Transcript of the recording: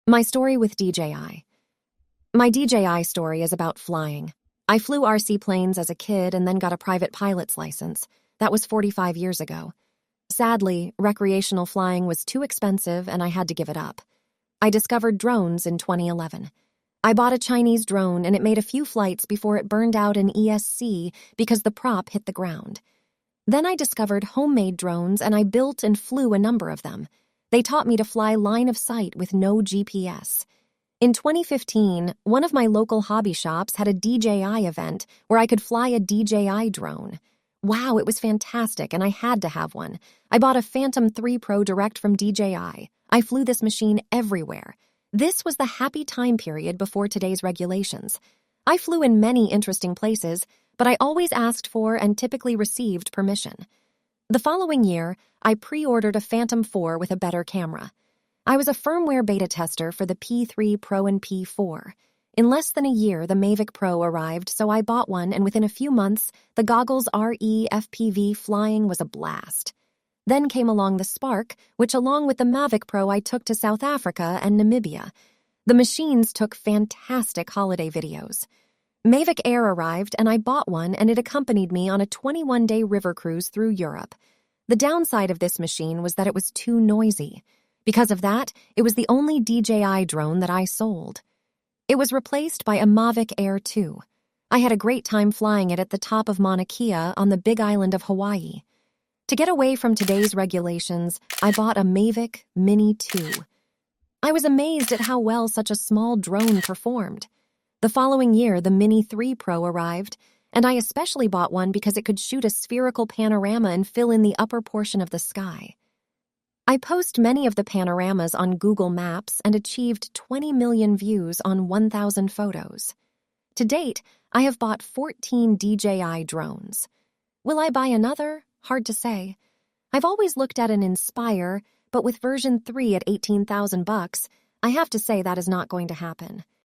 My story with DJI. My DJI story is about flying. I flew RC planes as a kid and then got a private pilot's license. That was 45 years ago. Sadly, recreational flying was too expensive and I had to give it up. I discovered drones in 2011. I bought a Chinese drone and it made a few flights before it burned out in ESC because the prop hit the ground. Then I discovered homemade drones and I built and flew a number of them. They taught me to fly line of sight with no GPS. In 2015, one of my local hobby shops had a DJI event where I could fly a DJI drone. Wow, it was fantastic and I had to have one. I bought a Phantom 3 Pro direct from DJI. I flew this machine everywhere. This was the happy time period before today's regulations. I flew in many interesting places, but I always asked for and typically received permission. The following year, I pre-ordered a Phantom 4 with a better camera. I was a firmware beta tester for the P3 Pro and P4. In less than a year, the Mavic Pro arrived, so I bought one, and within a few months, the goggles RE FPV flying was a blast. Then came along the Spark, which along with the Mavic Pro I took to South Africa and Namibia. The machines took fantastic holiday videos. Mavic Air arrived and I bought one and it accompanied me on a 21-day river cruise through Europe. The downside of this machine was that it was too noisy. Because of that, it was the only DJI drone that I sold. It was replaced by a Mavic Air 2. I had a great time flying it at the top of Mauna Kea on the Big Island of Hawaii. To get away from today's regulations, I bought a Mavic Mini 2. I was amazed at how well such a small drone performed. The following year, the Mini 3 Pro arrived, and I especially bought one because it could shoot a spherical panorama and fill in the upper portion of the sky. I post many of the panoramas on Google Maps and achieved 20 million views on 1,000 photos. To date, I have bought 14 DJI drones. Will I buy another? Hard to say. I've always looked at an Inspire, but with version 3 at $18,000, I have to say that is not going to happen.